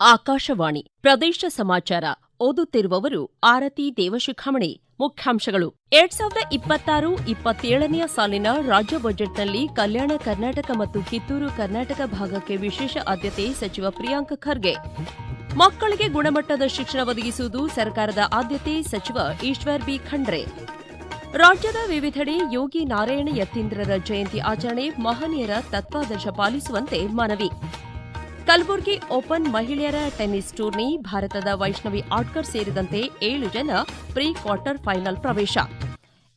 ಆಕಾಶವಾಣಿ ಪ್ರದೇಶ ಸಮಾಚಾರ ಓದುತ್ತಿರುವವರು ಆರತಿ ದೇವಶಿಖಾಮಣಿ. ಮುಖ್ಯಾಂಶಗಳು. 2026-27ನೇ ಸಾಲಿನ ರಾಜ್ಯ ಬಜೆಟ್ನಲ್ಲಿ ಕಲ್ಯಾಣ ಕರ್ನಾಟಕ ಮತ್ತು ಕಿತ್ತೂರು ಕರ್ನಾಟಕ ಭಾಗಕ್ಕೆ ವಿಶೇಷ ಆದ್ಯತೆ ಸಚಿವ ಪ್ರಿಯಾಂಕ್ ಖರ್ಗೆ. ಮಕ್ಕಳಿಗೆ ಗುಣಮಟ್ಟದ ಶಿಕ್ಷಣ ಒದಗಿಸುವುದು ಸರ್ಕಾರದ ಆದ್ಯತೆ ಸಚಿವ ಈಶ್ವರ್ ಬಿ ಖಂಡ್ರೆ. ರಾಜ್ಯದ ವಿವಿಧೆಡೆ ಯೋಗಿ ನಾರಾಯಣ ಯತೀಂದ್ರರ ಜಯಂತಿ ಆಚರಣೆ, ಮಹನೀಯರ ತತ್ವಾದರ್ಶ ಪಾಲಿಸುವಂತೆ ಮನವಿ. ಕಲಬುರಗಿ ಓಪನ್ ಮಹಿಳೆಯರ ಟೆನ್ನಿಸ್ ಟೂರ್ನಿ, ಭಾರತದ ವೈಷ್ಣವಿ ಆಟ್ಕರ್ ಸೇರಿದಂತೆ 7 ಜನ ಪ್ರೀ ಕ್ವಾರ್ಟರ್ ಫೈನಲ್ ಪ್ರವೇಶ.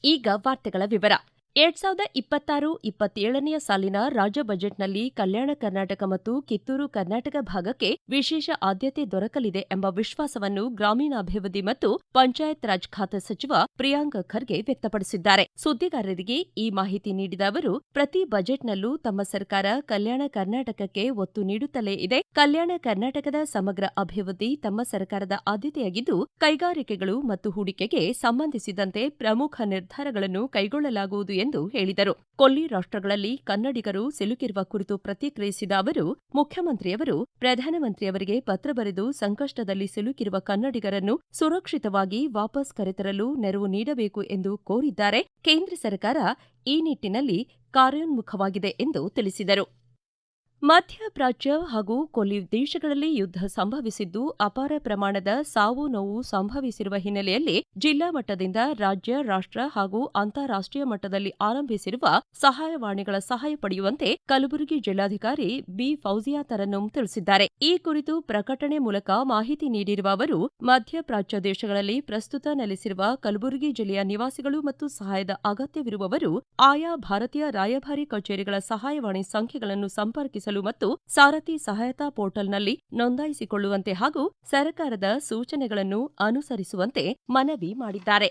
ಈಗ ವಾರ್ತೆಗಳ ವಿವರ. 2026-27ನೇ ಸಾಲಿನ ರಾಜ್ಯ ಬಜೆಟ್ನಲ್ಲಿ ಕಲ್ಯಾಣ ಕರ್ನಾಟಕ ಮತ್ತು ಕಿತ್ತೂರು ಕರ್ನಾಟಕ ಭಾಗಕ್ಕೆ ವಿಶೇಷ ಆದ್ಯತೆ ದೊರಕಲಿದೆ ಎಂಬ ವಿಶ್ವಾಸವನ್ನು ಗ್ರಾಮೀಣಾಭಿವೃದ್ಧಿ ಮತ್ತು ಪಂಚಾಯತ್ ರಾಜ್ ಖಾತೆ ಸಚಿವ ಪ್ರಿಯಾಂಕ್ ಖರ್ಗೆ ವ್ಯಕ್ತಪಡಿಸಿದ್ದಾರೆ. ಸುದ್ದಿಗಾರರಿಗೆ ಈ ಮಾಹಿತಿ ನೀಡಿದ ಅವರು, ಪ್ರತಿ ಬಜೆಟ್ನಲ್ಲೂ ತಮ್ಮ ಸರ್ಕಾರ ಕಲ್ಯಾಣ ಕರ್ನಾಟಕಕ್ಕೆ ಒತ್ತು ನೀಡುತ್ತಲೇ ಇದೆ. ಕಲ್ಯಾಣ ಕರ್ನಾಟಕದ ಸಮಗ್ರ ಅಭಿವೃದ್ಧಿ ತಮ್ಮ ಸರ್ಕಾರದ ಆದ್ಯತೆಯಾಗಿದ್ದು, ಕೈಗಾರಿಕೆಗಳು ಮತ್ತು ಹೂಡಿಕೆಗೆ ಸಂಬಂಧಿಸಿದಂತೆ ಪ್ರಮುಖ ನಿರ್ಧಾರಗಳನ್ನು ಕೈಗೊಳ್ಳಲಾಗುವುದು ಎಂದು ಹೇಳಿದರು. ಕೊಲ್ಲಿ ರಾಷ್ಟ್ರಗಳಲ್ಲಿ ಕನ್ನಡಿಗರು ಸಿಲುಕಿರುವ ಕುರಿತು ಪ್ರತಿಕ್ರಿಯಿಸಿದ ಅವರು, ಮುಖ್ಯಮಂತ್ರಿಯವರು ಪ್ರಧಾನಮಂತ್ರಿಯವರಿಗೆ ಪತ್ರ ಬರೆದು ಸಂಕಷ್ಟದಲ್ಲಿ ಸಿಲುಕಿರುವ ಕನ್ನಡಿಗರನ್ನು ಸುರಕ್ಷಿತವಾಗಿ ವಾಪಸ್ ಕರೆತರಲು ನೆರವು ನೀಡಬೇಕು ಎಂದು ಕೋರಿದ್ದಾರೆ. ಕೇಂದ್ರ ಸರ್ಕಾರ ಈ ನಿಟ್ಟಿನಲ್ಲಿ ಕಾರ್ಯೋನ್ಮುಖವಾಗಿದೆ ಎಂದು ತಿಳಿಸಿದರು. ಮಧ್ಯಪ್ರಾಚ್ಯ ಹಾಗೂ ಕೊಲ್ಲಿ ದೇಶಗಳಲ್ಲಿ ಯುದ್ಧ ಸಂಭವಿಸಿದ್ದು, ಅಪಾರ ಪ್ರಮಾಣದ ಸಾವು-ನೋವು ಸಂಭವಿಸಿರುವ ಹಿನ್ನೆಲೆಯಲ್ಲಿ ಜಿಲ್ಲಾ ಮಟ್ಟದಿಂದ ರಾಜ್ಯ, ರಾಷ್ಟ್ರ ಹಾಗೂ ಅಂತಾರಾಷ್ಟ್ರೀಯ ಮಟ್ಟದಲ್ಲಿ ಆರಂಭಿಸಿರುವ ಸಹಾಯವಾಣಿಗಳ ಸಹಾಯ ಪಡೆಯುವಂತೆ ಕಲಬುರಗಿ ಜಿಲ್ಲಾಧಿಕಾರಿ ಬಿ ಫೌಜಿಯಾ ತರನ್ನುಮ್ ತಿಳಿಸಿದ್ದಾರೆ. ಈ ಕುರಿತು ಪ್ರಕಟಣೆ ಮೂಲಕ ಮಾಹಿತಿ ನೀಡಿರುವ ಅವರು, ಮಧ್ಯಪ್ರಾಚ್ಯ ದೇಶಗಳಲ್ಲಿ ಪ್ರಸ್ತುತ ನೆಲೆಸಿರುವ ಕಲಬುರಗಿ ಜಿಲ್ಲೆಯ ನಿವಾಸಿಗಳು ಮತ್ತು ಸಹಾಯದ ಅಗತ್ಯವಿರುವವರು ಆಯಾ ಭಾರತೀಯ ರಾಯಭಾರಿ ಕಚೇರಿಗಳ ಸಹಾಯವಾಣಿ ಸಂಖ್ಯೆಗಳನ್ನು ಸಂಪರ್ಕಿಸಲು ಮತ್ತು ಸಾರಥಿ ಸಹಾಯತಾ ಪೋರ್ಟಲ್ನಲ್ಲಿ ನೋಂದಾಯಿಸಿಕೊಳ್ಳುವಂತೆ ಹಾಗೂ ಸರ್ಕಾರದ ಸೂಚನೆಗಳನ್ನು ಅನುಸರಿಸುವಂತೆ ಮನವಿ ಮಾಡಿದ್ದಾರೆ.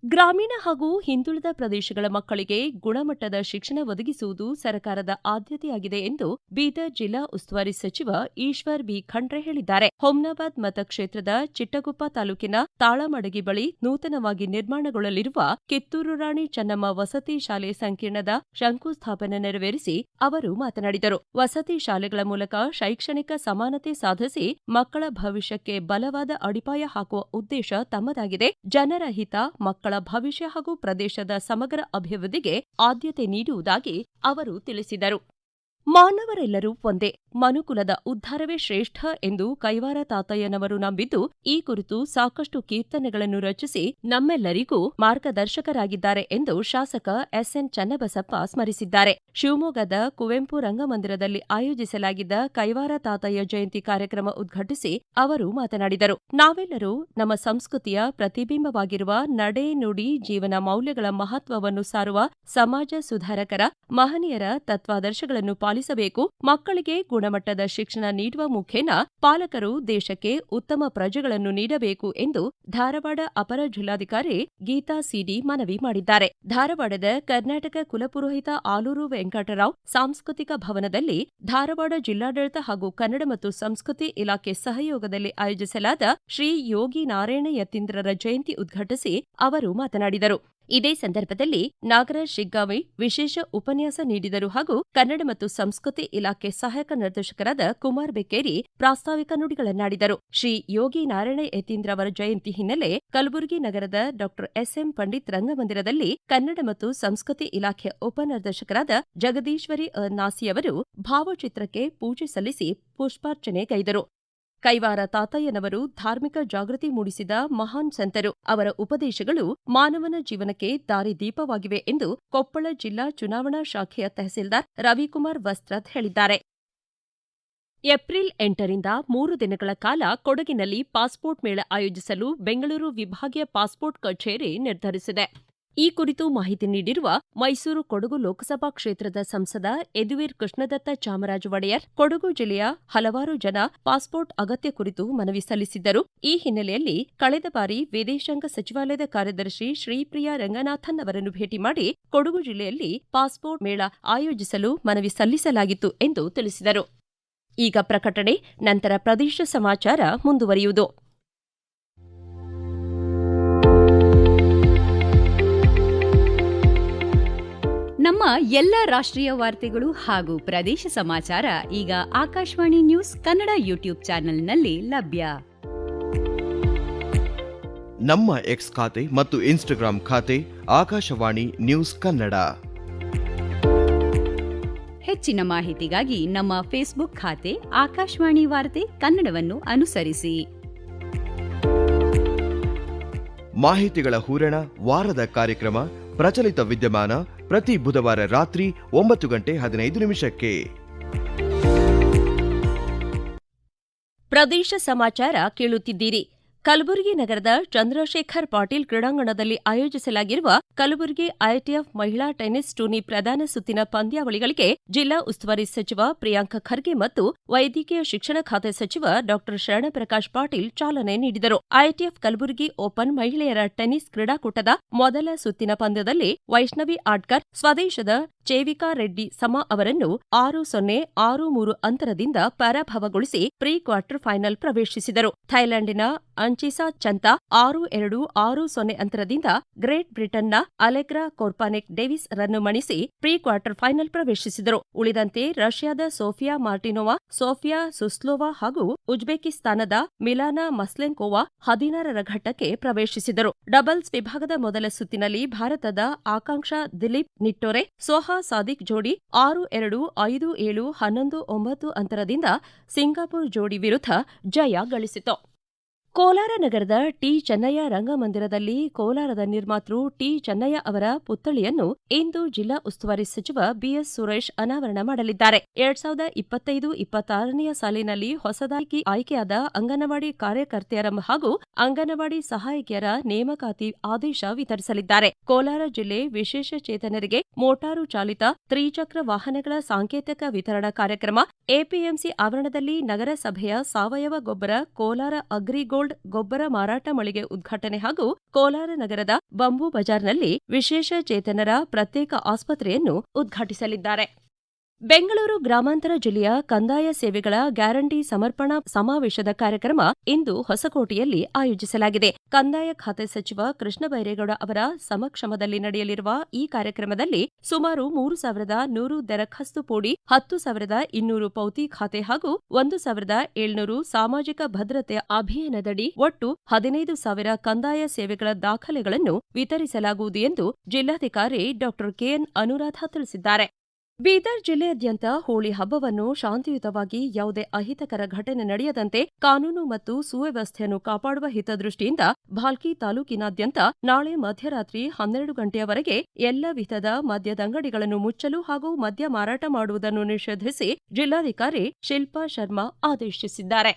ಗ್ರಾಮೀಣ ಹಾಗೂ ಹಿಂದುಳಿದ ಪ್ರದೇಶಗಳ ಮಕ್ಕಳಿಗೆ ಗುಣಮಟ್ಟದ ಶಿಕ್ಷಣ ಒದಗಿಸುವುದು ಸರ್ಕಾರದ ಆದ್ಯತೆಯಾಗಿದೆ ಎಂದು ಬೀದರ್ ಜಿಲ್ಲಾ ಉಸ್ತುವಾರಿ ಸಚಿವ ಈಶ್ವರ್ ಬಿ ಖಂಡ್ರೆ ಹೇಳಿದ್ದಾರೆ. ಹುಮ್ನಾಬಾದ್ ಮತಕ್ಷೇತ್ರದ ಚಿಟ್ಟಗುಪ್ಪ ತಾಲೂಕಿನ ತಾಳಮಡಗಿ ಬಳಿ ನೂತನವಾಗಿ ನಿರ್ಮಾಣಗೊಳ್ಳಲಿರುವ ಕಿತ್ತೂರು ರಾಣಿ ಚೆನ್ನಮ್ಮ ವಸತಿ ಶಾಲೆ ಸಂಕೀರ್ಣದ ಶಂಕುಸ್ಥಾಪನೆ ನೆರವೇರಿಸಿ ಅವರು ಮಾತನಾಡಿದರು. ವಸತಿ ಶಾಲೆಗಳ ಮೂಲಕ ಶೈಕ್ಷಣಿಕ ಸಮಾನತೆ ಸಾಧಿಸಿ ಮಕ್ಕಳ ಭವಿಷ್ಯಕ್ಕೆ ಬಲವಾದ ಅಡಿಪಾಯ ಹಾಕುವ ಉದ್ದೇಶ ತಮ್ಮದಾಗಿದೆ. ಜನರ ಹಿತ, ಮಕ್ಕಳ ಭವಿಷ್ಯ ಹಾಗೂ ಪ್ರದೇಶದ ಸಮಗ್ರ ಅಭಿವೃದ್ಧಿಗೆ ಆದ್ಯತೆ ನೀಡುವುದಾಗಿ ಅವರು ತಿಳಿಸಿದರು. ಮಾನವರೆಲ್ಲರೂ ಒಂದೇ, ಮನುಕುಲದ ಉದ್ಧಾರವೇ ಶ್ರೇಷ್ಠ ಎಂದು ಕೈವಾರ ತಾತಯ್ಯನವರು ನಂಬಿದ್ದು, ಈ ಕುರಿತು ಸಾಕಷ್ಟು ಕೀರ್ತನೆಗಳನ್ನು ರಚಿಸಿ ನಮ್ಮೆಲ್ಲರಿಗೂ ಮಾರ್ಗದರ್ಶಕರಾಗಿದ್ದಾರೆ ಎಂದು ಶಾಸಕ ಎಸ್ಎನ್ ಚನ್ನಬಸಪ್ಪ ಸ್ಮರಿಸಿದ್ದಾರೆ. ಶಿವಮೊಗ್ಗದ ಕುವೆಂಪು ರಂಗಮಂದಿರದಲ್ಲಿ ಆಯೋಜಿಸಲಾಗಿದ್ದ ಕೈವಾರ ತಾತಯ್ಯ ಜಯಂತಿ ಕಾರ್ಯಕ್ರಮ ಉದ್ಘಾಟಿಸಿ ಅವರು ಮಾತನಾಡಿದರು. ನಾವೆಲ್ಲರೂ ನಮ್ಮ ಸಂಸ್ಕೃತಿಯ ಪ್ರತಿಬಿಂಬವಾಗಿರುವ ನಡೆ, ನುಡಿ, ಜೀವನ ಮೌಲ್ಯಗಳ ಮಹತ್ವವನ್ನು ಸಾರುವ ಸಮಾಜ ಸುಧಾರಕರ ಮಹನೀಯರ ತತ್ವಾದರ್ಶಗಳನ್ನು ಪಾಲಿಸಬೇಕು. ಮಕ್ಕಳಿಗೆ ಗುಣಮಟ್ಟದ ಶಿಕ್ಷಣ ನೀಡುವ ಮುಖೇನ ಪಾಲಕರು ದೇಶಕ್ಕೆ ಉತ್ತಮ ಪ್ರಜೆಗಳನ್ನು ನೀಡಬೇಕು ಎಂದು ಧಾರವಾಡ ಅಪರ ಜಿಲ್ಲಾಧಿಕಾರಿ ಗೀತಾ ಸಿಡಿ ಮನವಿ ಮಾಡಿದ್ದಾರೆ. ಧಾರವಾಡದ ಕರ್ನಾಟಕ ಕುಲಪುರೋಹಿತ ಆಲೂರು ವೆಂಕಟರಾವ್ ಸಾಂಸ್ಕೃತಿಕ ಭವನದಲ್ಲಿ ಧಾರವಾಡ ಜಿಲ್ಲಾಡಳಿತ ಹಾಗೂ ಕನ್ನಡ ಮತ್ತು ಸಂಸ್ಕೃತಿ ಇಲಾಖೆ ಸಹಯೋಗದಲ್ಲಿ ಆಯೋಜಿಸಲಾದ ಶ್ರೀ ಯೋಗಿ ನಾರಾಯಣ ಯತೀಂದ್ರರ ಜಯಂತಿ ಉದ್ಘಾಟಿಸಿ ಅವರು ಮಾತನಾಡಿದರು. ಇದೇ ಸಂದರ್ಭದಲ್ಲಿ ನಾಗರಾಜ್ ಶಿಗ್ಗಾವಿ ವಿಶೇಷ ಉಪನ್ಯಾಸ ನೀಡಿದರು ಹಾಗೂ ಕನ್ನಡ ಮತ್ತು ಸಂಸ್ಕೃತಿ ಇಲಾಖೆ ಸಹಾಯಕ ನಿರ್ದೇಶಕರಾದ ಕುಮಾರ್ ಬೆಕ್ಕೇರಿ ಪ್ರಾಸ್ತಾವಿಕ ನುಡಿಗಳನ್ನಾಡಿದರು. ಶ್ರೀ ಯೋಗಿ ನಾರಾಯಣ ಯತೀಂದ್ರ ಅವರ ಜಯಂತಿ ಹಿನ್ನೆಲೆ ಕಲಬುರಗಿ ನಗರದ ಡಾ ಎಸ್ಎಂ ಪಂಡಿತ್ ರಂಗಮಂದಿರದಲ್ಲಿ ಕನ್ನಡ ಮತ್ತು ಸಂಸ್ಕೃತಿ ಇಲಾಖೆ ಉಪನಿರ್ದೇಶಕರಾದ ಜಗದೀಶ್ವರಿ ನಾಸಿಯವರು ಭಾವಚಿತ್ರಕ್ಕೆ ಪೂಜೆ ಸಲ್ಲಿಸಿ ಪುಷ್ಪಾರ್ಚನೆ ಗೈದರು. ಕೈವಾರ ತಾತಯ್ಯನವರು ಧಾರ್ಮಿಕ ಜಾಗೃತಿ ಮೂಡಿಸಿದ ಮಹಾನ್ ಸಂತರು. ಅವರ ಉಪದೇಶಗಳು ಮಾನವನ ಜೀವನಕ್ಕೆ ದಾರಿದೀಪವಾಗಿವೆ ಎಂದು ಕೊಪ್ಪಳ ಜಿಲ್ಲಾ ಚುನಾವಣಾ ಶಾಖೆಯ ತಹಸೀಲ್ದಾರ್ ರವಿಕುಮಾರ್ ವಸ್ತ್ರದ್ ಹೇಳಿದ್ದಾರೆ. ಏಪ್ರಿಲ್ 8ರಿಂದ 3 ದಿನಗಳ ಕಾಲ ಕೊಡಗಿನಲ್ಲಿ ಪಾಸ್ಪೋರ್ಟ್ ಮೇಳ ಆಯೋಜಿಸಲು ಬೆಂಗಳೂರು ವಿಭಾಗೀಯ ಪಾಸ್ಪೋರ್ಟ್ ಕಚೇರಿ ನಿರ್ಧರಿಸಿದೆ. ಈ ಕುರಿತು ಮಾಹಿತಿ ನೀಡಿರುವ ಮೈಸೂರು ಕೊಡಗು ಲೋಕಸಭಾ ಕ್ಷೇತ್ರದ ಸಂಸದ ಯದುವೀರ್ ಕೃಷ್ಣದತ್ತ ಚಾಮರಾಜ ಒಡೆಯರ್, ಕೊಡಗು ಜಿಲ್ಲೆಯ ಹಲವಾರು ಜನ ಪಾಸ್ಪೋರ್ಟ್ ಅಗತ್ಯ ಕುರಿತು ಮನವಿ ಸಲ್ಲಿಸಿದ್ದರು. ಈ ಹಿನ್ನೆಲೆಯಲ್ಲಿ ಕಳೆದ ಬಾರಿ ವಿದೇಶಾಂಗ ಸಚಿವಾಲಯದ ಕಾರ್ಯದರ್ಶಿ ಶ್ರೀಪ್ರಿಯಾ ರಂಗನಾಥನ್ ಅವರನ್ನು ಭೇಟಿ ಮಾಡಿ ಕೊಡಗು ಜಿಲ್ಲೆಯಲ್ಲಿ ಪಾಸ್ಪೋರ್ಟ್ ಮೇಳ ಆಯೋಜಿಸಲು ಮನವಿ ಸಲ್ಲಿಸಲಾಗಿತ್ತು ಎಂದು ತಿಳಿಸಿದರು. ಈಗ ಪ್ರಕಟಣೆ, ನಂತರ ಪ್ರದೇಶ ಸಮಾಚಾರ ಮುಂದುವರಿಯುವುದು. ನಮ್ಮ ಎಲ್ಲ ರಾಷ್ಟ್ರೀಯ ವಾರ್ತೆಗಳು ಹಾಗೂ ಪ್ರದೇಶ ಸಮಾಚಾರ ಈಗ ಆಕಾಶವಾಣಿ ನ್ಯೂಸ್ ಕನ್ನಡ ಯೂಟ್ಯೂಬ್ ಚಾನೆಲ್ನಲ್ಲಿ ಲಭ್ಯ. ನಮ್ಮ ಎಕ್ಸ್ ಖಾತೆ ಮತ್ತು ಇನ್ಸ್ಟಾಗ್ರಾಂ ಖಾತೆ ಆಕಾಶವಾಣಿ ನ್ಯೂಸ್ ಕನ್ನಡ. ಹೆಚ್ಚಿನ ಮಾಹಿತಿಗಾಗಿ ನಮ್ಮ ಫೇಸ್ಬುಕ್ ಖಾತೆ ಆಕಾಶವಾಣಿ ವಾರ್ತೆ ಕನ್ನಡವನ್ನು ಅನುಸರಿಸಿ. ಮಾಹಿತಿಗಳ ಹೂರಣ, ವಾರದ ಕಾರ್ಯಕ್ರಮ ಪ್ರಚಲಿತ ವಿದ್ಯಮಾನ ಪ್ರತಿ ಬುಧವಾರ ರಾತ್ರಿ 9:15 ಪ್ರದೇಶ ಸಮಾಚಾರ ಕೇಳುತ್ತಿದ್ದೀರಿ. ಕಲಬುರಗಿ ನಗರದ ಚಂದ್ರಶೇಖರ್ ಪಾಟೀಲ್ ಕ್ರೀಡಾಂಗಣದಲ್ಲಿ ಆಯೋಜಿಸಲಾಗಿರುವ ಕಲಬುರಗಿ ಐಟಿಎಫ್ ಮಹಿಳಾ ಟೆನ್ನಿಸ್ ಟೂರ್ನಿ ಪ್ರಧಾನ ಸುತ್ತಿನ ಪಂದ್ಯಾವಳಿಗಳಿಗೆ ಜಿಲ್ಲಾ ಉಸ್ತುವಾರಿ ಸಚಿವ ಪ್ರಿಯಾಂಕ ಖರ್ಗೆ ಮತ್ತು ವೈದ್ಯಕೀಯ ಶಿಕ್ಷಣ ಖಾತೆ ಸಚಿವ ಡಾ ಶರಣಪ್ರಕಾಶ್ ಪಾಟೀಲ್ ಚಾಲನೆ ನೀಡಿದರು. ಐಟಿಎಫ್ ಕಲಬುರಗಿ ಓಪನ್ ಮಹಿಳೆಯರ ಟೆನ್ನಿಸ್ ಕ್ರೀಡಾಕೂಟದ ಮೊದಲ ಸುತ್ತಿನ ಪಂದ್ಯದಲ್ಲಿ ವೈಷ್ಣವಿ ಆಡ್ಕರ್ ಸ್ವದೇಶದ ಚೇವಿಕಾ ರೆಡ್ಡಿ ಸಮಾ ಅವರನ್ನು 6-0, 6-3 ಅಂತರದಿಂದ ಪರಾಭವಗೊಳಿಸಿ ಪ್ರೀ ಕ್ವಾರ್ಟರ್ ಫೈನಲ್ ಪ್ರವೇಶಿಸಿದರು. ಥೈಲ್ಯಾಂಡಿನ ಅಂಚಿಸಾ ಚಂತಾ 6-2, 6-0 ಅಂತರದಿಂದ ಗ್ರೇಟ್ ಬ್ರಿಟನ್ನ ಅಲೆಗ್ರಾ ಕೋರ್ಪಾನೆಕ್ ಡೇವಿಸ್ ರನ್ನು ಮಣಿಸಿ ಪ್ರೀ ಕ್ವಾರ್ಟರ್ ಫೈನಲ್ ಪ್ರವೇಶಿಸಿದರು. ಉಳಿದಂತೆ ರಷ್ಯಾದ ಸೋಫಿಯಾ ಮಾರ್ಟಿನೋವಾ, ಸೋಫಿಯಾ ಸುಸ್ಲೋವಾ ಹಾಗೂ ಉಜ್ಬೇಕಿಸ್ತಾನದ ಮಿಲಾನಾ ಮಸ್ಲೆಂಕೋವಾ 16ರ ಘಟ್ಟಕ್ಕೆ ಪ್ರವೇಶಿಸಿದರು. ಡಬಲ್ಸ್ ವಿಭಾಗದ ಮೊದಲ ಸುತ್ತಿನಲ್ಲಿ ಭಾರತದ ಆಕಾಂಕ್ಷಾ ದಿಲೀಪ್ ನಿಟ್ಟೋರೆ ಸೋಹಾ ಸಾದಿಕ್ ಜೋಡಿ 6-2, 5-7, 11-9 ಅಂತರದಿಂದ ಸಿಂಗಾಪುರ್ ಜೋಡಿ ವಿರುದ್ಧ ಜಯ ಗಳಿಸಿತು. ಕೋಲಾರ ನಗರದ ಟಿ ಚೆನ್ನಯ್ಯ ರಂಗಮಂದಿರದಲ್ಲಿ ಕೋಲಾರದ ನಿರ್ಮಾತೃ ಟಿ ಚೆನ್ನಯ್ಯ ಅವರ ಪುತ್ಥಳಿಯನ್ನು ಇಂದು ಜಿಲ್ಲಾ ಉಸ್ತುವಾರಿ ಸಚಿವ ಬಿಎಸ್ ಸುರೇಶ್ ಅನಾವರಣ ಮಾಡಲಿದ್ದಾರೆ. 2025-26ನೇ ಸಾಲಿನಲ್ಲಿ ಹೊಸದಾಗಿ ಆಯ್ಕೆಯಾದ ಅಂಗನವಾಡಿ ಕಾರ್ಯಕರ್ತೆಯರ ಹಾಗೂ ಅಂಗನವಾಡಿ ಸಹಾಯಕಿಯರ ನೇಮಕಾತಿ ಆದೇಶ ವಿತರಿಸಲಿದ್ದಾರೆ. ಕೋಲಾರ ಜಿಲ್ಲೆ ವಿಶೇಷ ಚೇತನರಿಗೆ ಮೋಟಾರು ಚಾಲಿತ ತ್ರಿಚಕ್ರ ವಾಹನಗಳ ಸಾಂಕೇತಿಕ ವಿತರಣಾ ಕಾರ್ಯಕ್ರಮ ಎಪಿಎಂಸಿ ಆವರಣದಲ್ಲಿ ನಗರಸಭೆಯ ಸಾವಯವ ಗೊಬ್ಬರ ಕೋಲಾರ ಅಗ್ರಿಗೋಲ್ಡ್ ಗೊಬ್ಬರ ಮಾರಾಟ ಮಳಿಗೆ ಉದ್ಘಾಟನೆ ಹಾಗೂ ಕೋಲಾರ ನಗರದ ಬಂಬೂ ಬಜಾರ್ನಲ್ಲಿ ವಿಶೇಷ ಚೇತನರ ಪ್ರತ್ಯೇಕ ಆಸ್ಪತ್ರೆಯನ್ನು ಉದ್ಘಾಟಿಸಲಿದ್ದಾರೆ. ಬೆಂಗಳೂರು ಗ್ರಾಮಾಂತರ ಜಿಲ್ಲೆಯ ಕಂದಾಯ ಸೇವೆಗಳ ಗ್ಯಾರಂಟಿ ಸಮರ್ಪಣಾ ಸಮಾವೇಶದ ಕಾರ್ಯಕ್ರಮ ಇಂದು ಹೊಸಕೋಟೆಯಲ್ಲಿ ಆಯೋಜಿಸಲಾಗಿದೆ. ಕಂದಾಯ ಖಾತೆ ಸಚಿವ ಕೃಷ್ಣ ಬೈರೇಗೌಡ ಅವರ ಸಮಕ್ಷಮದಲ್ಲಿ ನಡೆಯಲಿರುವ ಈ ಕಾರ್ಯಕ್ರಮದಲ್ಲಿ ಸುಮಾರು 3,100 ದರಖಾಸ್ತು ಪೋಡಿ, 10,200 ಪೌತಿ ಖಾತೆ ಹಾಗೂ 1,700 ಸಾಮಾಜಿಕ ಭದ್ರತೆ ಅಭಿಯಾನದಡಿ ಒಟ್ಟು 15,000 ಕಂದಾಯ ಸೇವೆಗಳ ದಾಖಲೆಗಳನ್ನು ವಿತರಿಸಲಾಗುವುದು ಎಂದು ಜಿಲ್ಲಾಧಿಕಾರಿ ಡಾ ಕೆಎನ್ ಅನುರಾಧ ತಿಳಿಸಿದ್ದಾರೆ. ಬೀದರ್ ಜಿಲ್ಲೆಯಾದ್ಯಂತ ಹೋಳಿ ಹಬ್ಬವನ್ನು ಶಾಂತಿಯುತವಾಗಿ ಯಾವುದೇ ಅಹಿತಕರ ಘಟನೆ ನಡೆಯದಂತೆ ಕಾನೂನು ಮತ್ತು ಸುವ್ಯವಸ್ಥೆಯನ್ನು ಕಾಪಾಡುವ ಹಿತದೃಷ್ಟಿಯಿಂದ ಭಾಲ್ಕಿ ತಾಲೂಕಿನಾದ್ಯಂತ ನಾಳೆ ಮಧ್ಯರಾತ್ರಿ 12 ಗಂಟೆಯವರೆಗೆ ಎಲ್ಲ ವಿಧದ ಮದ್ಯದಂಗಡಿಗಳನ್ನು ಮುಚ್ಚಲು ಹಾಗೂ ಮದ್ಯ ಮಾರಾಟ ಮಾಡುವುದನ್ನು ನಿಷೇಧಿಸಿ ಜಿಲ್ಲಾಧಿಕಾರಿ ಶಿಲ್ಪಾ ಶರ್ಮಾ ಆದೇಶಿಸಿದ್ದಾರೆ.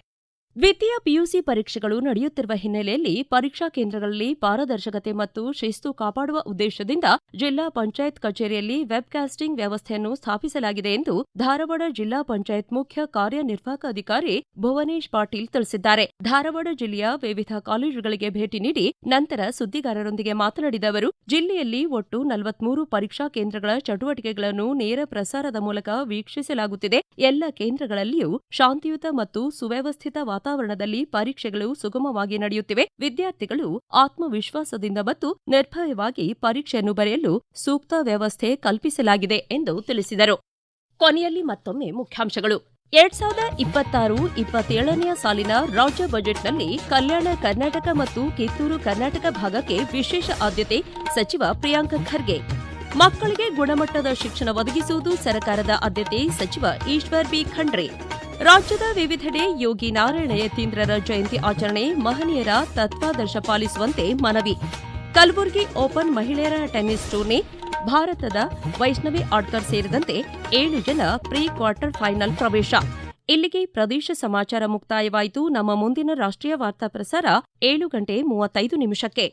ದ್ವಿತೀಯ ಪಿಯುಸಿ ಪರೀಕ್ಷೆಗಳು ನಡೆಯುತ್ತಿರುವ ಹಿನ್ನೆಲೆಯಲ್ಲಿ ಪರೀಕ್ಷಾ ಕೇಂದ್ರಗಳಲ್ಲಿ ಪಾರದರ್ಶಕತೆ ಮತ್ತು ಶಿಸ್ತು ಕಾಪಾಡುವ ಉದ್ದೇಶದಿಂದ ಜಿಲ್ಲಾ ಪಂಚಾಯತ್ ಕಚೇರಿಯಲ್ಲಿ ವೆಬ್ಕಾಸ್ಟಿಂಗ್ ವ್ಯವಸ್ಥೆಯನ್ನು ಸ್ಥಾಪಿಸಲಾಗಿದೆ ಎಂದು ಧಾರವಾಡ ಜಿಲ್ಲಾ ಪಂಚಾಯತ್ ಮುಖ್ಯ ಕಾರ್ಯನಿರ್ವಾಹಕ ಅಧಿಕಾರಿ ಭುವನೇಶ್ ಪಾಟೀಲ್ ತಿಳಿಸಿದ್ದಾರೆ. ಧಾರವಾಡ ಜಿಲ್ಲೆಯ ವಿವಿಧ ಕಾಲೇಜುಗಳಿಗೆ ಭೇಟಿ ನೀಡಿ ನಂತರ ಸುದ್ದಿಗಾರರೊಂದಿಗೆ ಮಾತನಾಡಿದ ಅವರು, ಜಿಲ್ಲೆಯಲ್ಲಿ ಒಟ್ಟು 43 ಪರೀಕ್ಷಾ ಕೇಂದ್ರಗಳ ಚಟುವಟಿಕೆಗಳನ್ನು ನೇರ ಪ್ರಸಾರದ ಮೂಲಕ ವೀಕ್ಷಿಸಲಾಗುತ್ತಿದೆ. ಎಲ್ಲ ಕೇಂದ್ರಗಳಲ್ಲಿಯೂ ಶಾಂತಿಯುತ ಮತ್ತು ಸುವ್ಯವಸ್ಥಿತ ವಾತಾವರಣದಲ್ಲಿ ಪರೀಕ್ಷೆಗಳು ಸುಗಮವಾಗಿ ನಡೆಯುತ್ತಿವೆ. ವಿದ್ಯಾರ್ಥಿಗಳು ಆತ್ಮವಿಶ್ವಾಸದಿಂದ ಮತ್ತು ನಿರ್ಭಯವಾಗಿ ಪರೀಕ್ಷೆಯನ್ನು ಬರೆಯಲು ಸೂಕ್ತ ವ್ಯವಸ್ಥೆ ಕಲ್ಪಿಸಲಾಗಿದೆ ಎಂದು ತಿಳಿಸಿದರು. ಕೊನೆಯಲ್ಲಿ ಮತ್ತೊಮ್ಮೆ ಮುಖ್ಯಾಂಶಗಳು. 2026-27ನೇ ಸಾಲಿನ ರಾಜ್ಯ ಬಜೆಟ್ನಲ್ಲಿ ಕಲ್ಯಾಣ ಕರ್ನಾಟಕ ಮತ್ತು ಕಿತ್ತೂರು ಕರ್ನಾಟಕ ಭಾಗಕ್ಕೆ ವಿಶೇಷ ಆದ್ಯತೆ, ಸಚಿವ ಪ್ರಿಯಾಂಕ ಖರ್ಗೆ. ಮಕ್ಕಳಿಗೆ ಗುಣಮಟ್ಟದ ಶಿಕ್ಷಣ ಒದಗಿಸುವುದು ಸರ್ಕಾರದ ಆದ್ಯತೆ, ಸಚಿವ ಈಶ್ವರ್ ಬಿ ಖಂಡ್ರೆ. ರಾಜ್ಯದ ವಿವಿಧೆಡೆ ಯೋಗಿ ನಾರಾಯಣ ಯತೀಂದ್ರರ ಜಯಂತಿ ಆಚರಣೆ, ಮಹನೀಯರ ತತ್ವಾದರ್ಶ ಪಾಲಿಸುವಂತೆ ಮನವಿ. ಕಲಬುರಗಿ ಓಪನ್ ಮಹಿಳೆಯರ ಟೆನ್ನಿಸ್ ಟೂರ್ನಿ, ಭಾರತದ ವೈಷ್ಣವಿ ಆಡ್ಕರ್ ಸೇರಿದಂತೆ 7 ಜನ ಪ್ರೀ ಕ್ವಾರ್ಟರ್ ಫೈನಲ್ ಪ್ರವೇಶ. ಇಲ್ಲಿಗೆ ಪ್ರದೇಶ ಸಮಾಚಾರ ಮುಕ್ತಾಯವಾಯಿತು. ನಮ್ಮ ಮುಂದಿನ ರಾಷ್ಟ್ರೀಯ ವಾರ್ತಾ ಪ್ರಸಾರ 7:35 ನಿಮಿಷಕ್ಕೆ.